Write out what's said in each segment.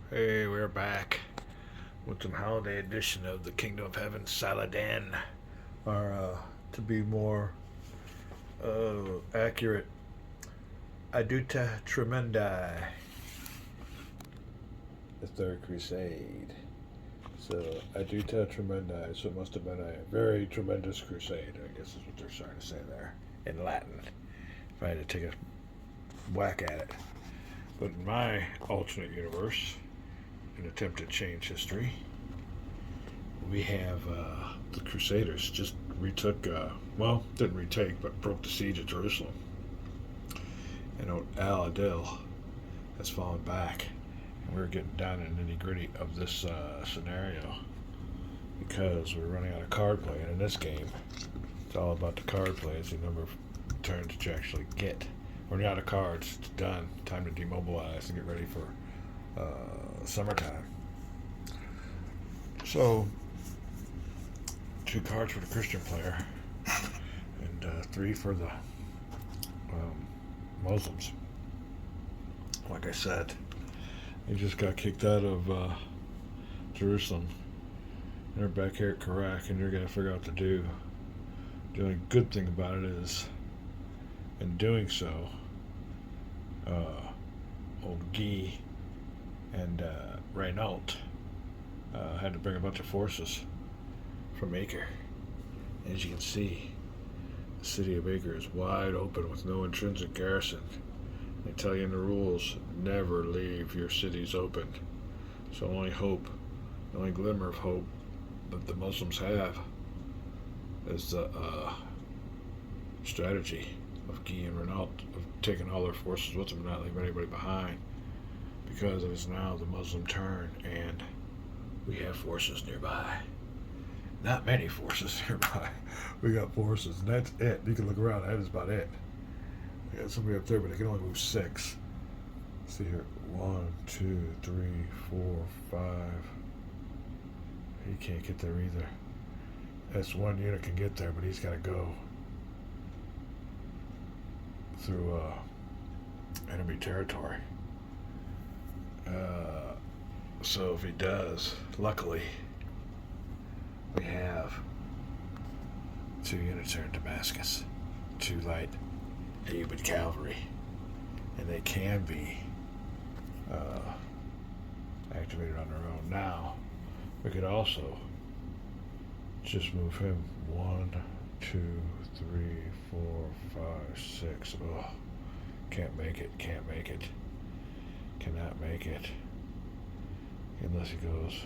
Hey, we're back with some holiday edition of the Kingdom of Heaven Saladan. Or, to be more accurate, Audita Tremendi, the Third Crusade. So, Audita Tremendi, so it must have been a very tremendous crusade, I guess is what they're trying to say there in Latin. If I had to take a whack at it. But in my alternate universe, an attempt to change history, we have the Crusaders just retook, didn't retake, but broke the siege of Jerusalem. And al-Adil has fallen back. And we're getting down in the nitty gritty of this scenario because we're running out of card play. And in this game, it's all about the card play. It's the number of turns that you actually get. We're out of cards. It's done. Time to demobilize and get ready for summertime. So, 2 cards for the Christian player and 3 for the Muslims. Like I said, they just got kicked out of Jerusalem. And they're back here at Iraq, and you're going to figure out what to do. The only good thing about it is, in doing so, old Guy and Renault had to bring a bunch of forces from Acre. And as you can see, the city of Acre is wide open with no intrinsic garrison. They tell you in the rules, never leave your cities open. So the only glimmer of hope that the Muslims have is the strategy of Guy and Renault of taking all their forces with them and not leaving anybody behind, because it is now the Muslim turn and we have forces nearby. Not many forces nearby. We got forces, and that's it. You can look around, that is about it. We got somebody up there, but they can only move 6. See here, 1, 2, 3, 4, 5. He can't get there either. That's one unit can get there, but he's got to go through enemy territory. So if he does, luckily, we have 2 units here in Damascus, 2 light Ayyubid cavalry, and they can be activated on their own. Now, we could also just move him 1, 2, 3, 4, 5, 6. Oh, can't make it, cannot make it. Unless he goes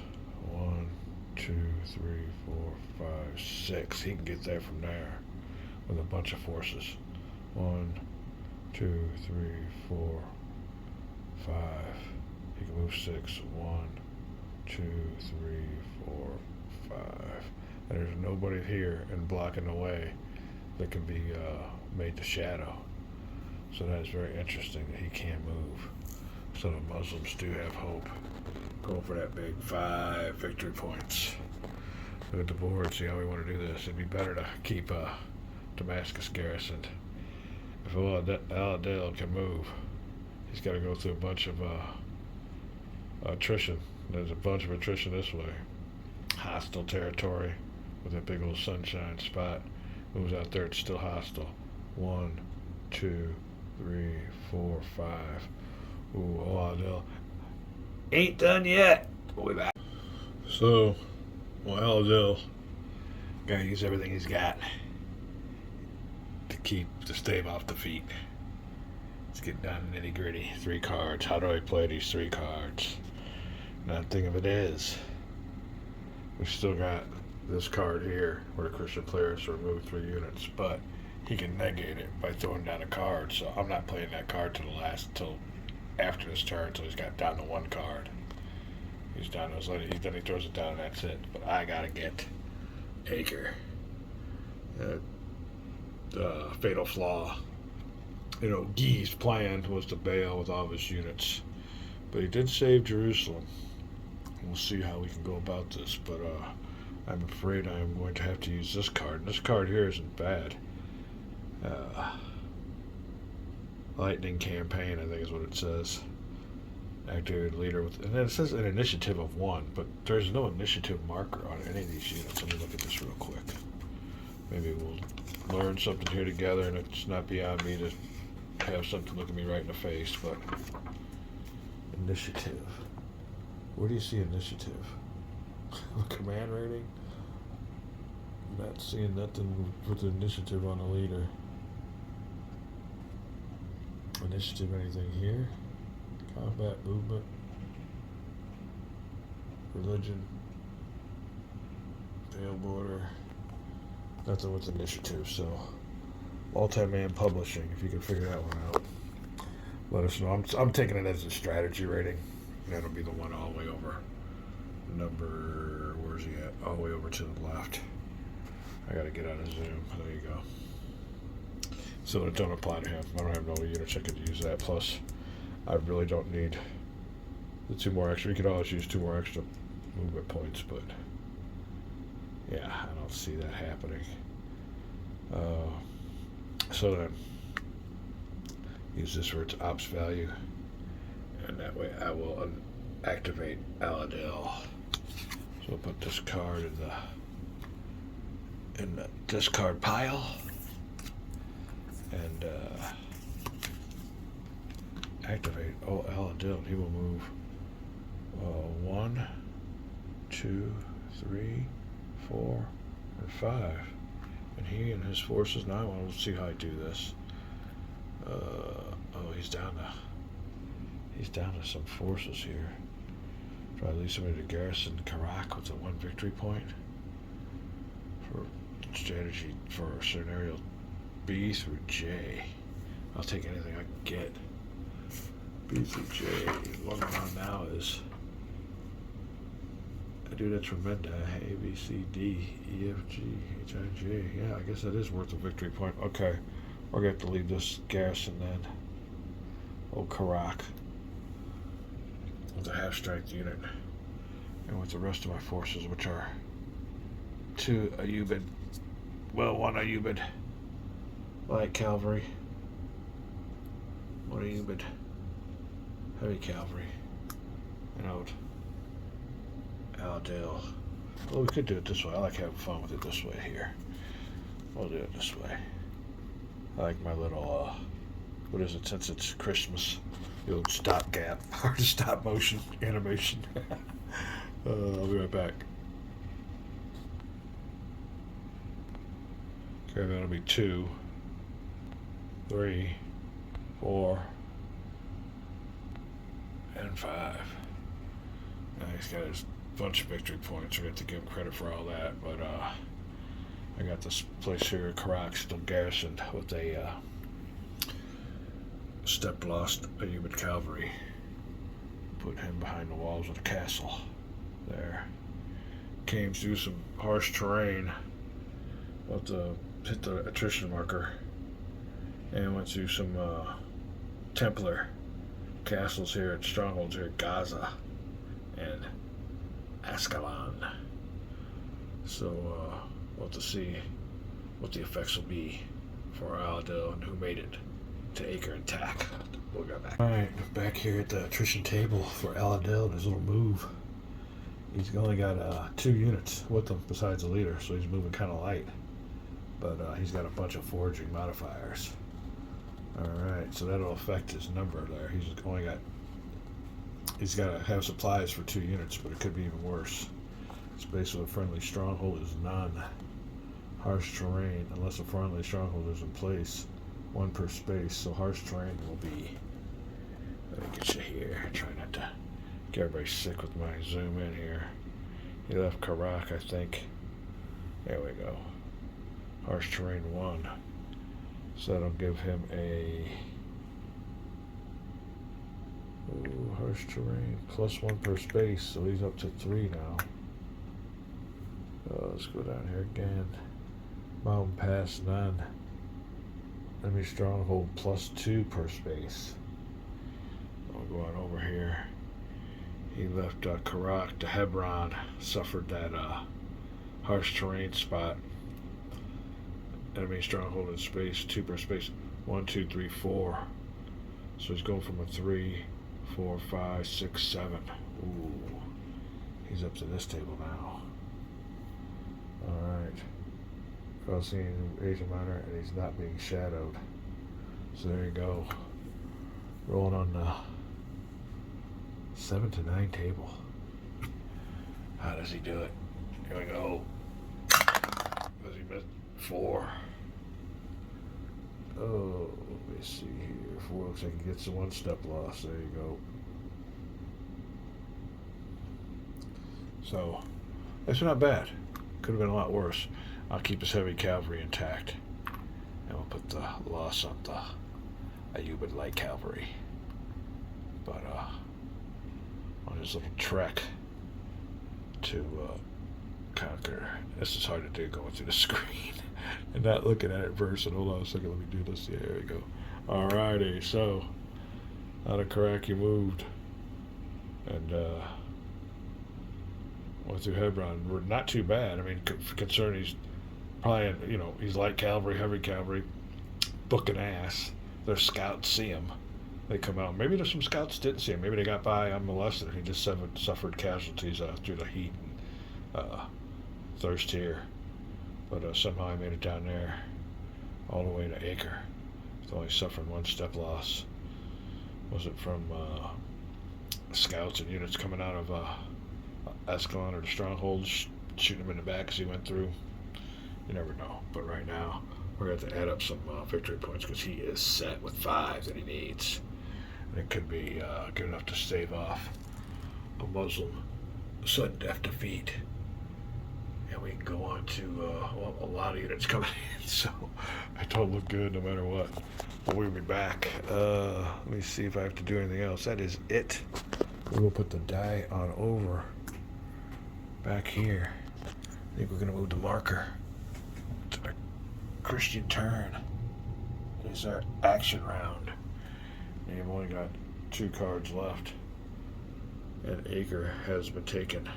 1, 2, 3, 4, 5, 6. He can get there from there with a bunch of forces. 1, 2, 3, 4, 5. He can move 6. 1, 2, 3, 4, 5. And there's nobody here and blocking the way that can be made to shadow. So that is very interesting that he can't move. So the Muslims do have hope. Going for that big 5 victory points. Look at the board, see how we want to do this. It'd be better to keep Damascus garrisoned. If al-Adil can move, he's got to go through a bunch of attrition. There's a bunch of attrition this way. Hostile territory with a big old sunshine spot. Moves out there, it's still hostile. 1, 2, 3, 4, 5. Ooh, al-Adil ain't done yet. We'll be back. So, al-Adil gotta use everything he's got to keep the stave off the feet. Let's get down to nitty gritty. 3 cards. How do I play these 3 cards? Now, the thing of it is, we still got this card here where the Christian player has to remove 3 units, but he can negate it by throwing down a card. So I'm not playing that card till after this turn, so he's got down to 1 card. He's down to his lady. Then he throws it down, and that's it. But I gotta get Acre. Fatal flaw. Guy's plan was to bail with all of his units, but he did save Jerusalem. We'll see how we can go about this, but I'm afraid I am going to have to use this card. And this card here isn't bad. Lightning Campaign, I think is what it says. Activated leader with, and then it says an initiative of 1, but there's no initiative marker on any of these units. Let me look at this real quick. Maybe we'll learn something here together, and it's not beyond me to have something look at me right in the face, but initiative. Where do you see initiative? Command rating? Not seeing nothing with initiative on the leader. Initiative, anything here? Combat, movement, religion, fail border. Nothing with initiative, so multi-man publishing, if you can figure that one out, let us know. I'm taking it as a strategy rating. That'll be the one all the way over. Number, where's he at? All the way over to the left. I gotta get out of Zoom. There you go. So it don't apply to him. I don't have no units I could use that. Plus, I really don't need the 2 more extra. You could always use 2 more extra movement points, but yeah, I don't see that happening. So then, use this for its ops value, and that way I will activate al-Adil. So I'll put this card in the discard pile, and activate al-Adil. He will move 1, 2, 3, 4, and 5. And he and his forces, now I want to see how I do this. He's down to some forces here. Try to lead somebody to garrison Karak with a 1 victory point. For strategy for scenario B through J. I'll take anything I can get. B through J. What I'm on now is Audita Tremendi, A, B, C, D, E, F, G, H, I, J. Yeah, I guess that is worth a victory point. Okay, we're going to have to leave this garrison then. Old Karak. With a half-strength unit. And with the rest of my forces, which are 2 Ayyubid. Well, 1 Ayyubid light cavalry. 1 Ayyubid heavy cavalry. And out al-Adil. Well, we could do it this way. I like having fun with it this way here. We'll do it this way. I like my little, what is it, since it's Christmas, the old stopgap, or stop motion animation. I'll be right back. Okay, that'll be 2, 3, 4, and 5. Now he's got his bunch of victory points. We have to give him credit for all that, but I got this place here, Karak, still garrisoned with a step lost Ayyubid cavalry. Put him behind the walls of the castle. There. Came through some harsh terrain. About to hit the attrition marker. And went through some Templar castles here and strongholds here at Gaza and Ascalon. So we'll have to see what the effects will be for al-Adil and who made it to Acre and Tack. We'll go back. Alright, back here at the attrition table for al-Adil and his little move. He's only got 2 units with him besides the leader, so he's moving kind of light. But he's got a bunch of foraging modifiers. Alright, so that'll affect his number there. He's got to have supplies for 2 units, but it could be even worse. Space with a friendly stronghold is none. Harsh terrain, unless a friendly stronghold is in place. 1 per space, so harsh terrain will be. Let me get you here. Try not to get everybody sick with my zoom in here. He left Karak, I think. There we go. Harsh terrain 1. So that'll give him a harsh terrain +1 per space, so he's up to 3 now. Let's go down here again. Mountain pass none. Enemy stronghold +2 per space. I'll go on over here. He left Karak to Hebron, suffered that harsh terrain spot. Enemy stronghold in space, 2 per space. 1, 2, 3, 4. So he's going from a 3 4, 5, 6, 7. Ooh, he's up to this table now. All right. Crossing Asian minor, and he's not being shadowed. So there you go. Rolling on the 7 to 9 table. How does he do it? Here we go. Does he miss 4? Oh, let me see here. 4 looks like he gets the 1-step loss. There you go. So, that's not bad. Could have been a lot worse. I'll keep his heavy cavalry intact. And we'll put the loss on the Ayubid light cavalry. But, on his little trek to conquer. This is hard to do going through the screen and not looking at it first. And hold on a second, let me do this. Yeah, there we go. Alrighty, so out of Karaki moved and went through Hebron. We're not too bad. I mean, considering he's probably, he's light cavalry, heavy cavalry, booking ass. Their scouts see him. They come out. Maybe there's some scouts didn't see him. Maybe they got by unmolested. He just suffered casualties through the heat and thirst here. But somehow he made it down there all the way to Acre. He's only suffering 1-step loss. Was it from scouts and units coming out of Ascalon or the strongholds, shooting him in the back as he went through? You never know. But right now, we're going to have to add up some victory points because he is set with 5 that he needs. And it could be good enough to stave off a Muslim sudden death defeat. And we can go on to a lot of units coming in, so it don't look good no matter what. But we'll be back. Let me see if I have to do anything else. That is it. We will put the die on over back here. I think we're going to move the marker to our Christian turn. Here's our action round. And you've only got 2 cards left. And Acre has been taken.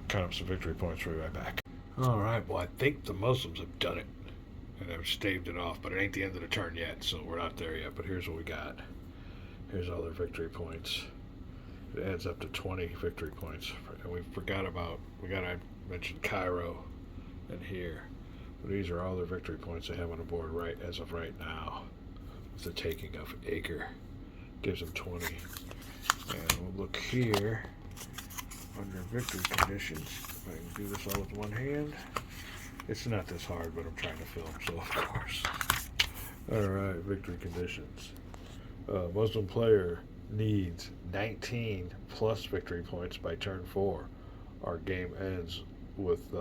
Count up some victory points. We'll be right back. Alright, well, I think the Muslims have done it. And they've staved it off, but it ain't the end of the turn yet, so we're not there yet. But here's what we got. Here's all their victory points. It adds up to 20 victory points. And we forgot I mentioned Cairo and here. But these are all their victory points they have on the board right as of right now. It's the taking of Acre. Gives them 20. And we'll look here under victory conditions. If I can do this all with one hand. It's not this hard, but I'm trying to film, so of course. Alright, victory conditions. Muslim player needs 19 plus victory points by turn 4. Our game ends with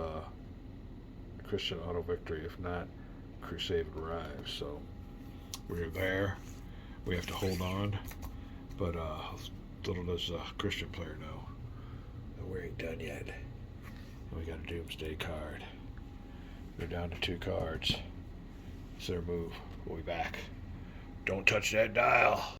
Christian auto victory. If not, Crusade arrives. So we're there. We have to hold on. But little does the Christian player know that we ain't done yet. We got a Doomsday card. They're down to 2 cards. It's their move. We'll be back. Don't touch that dial.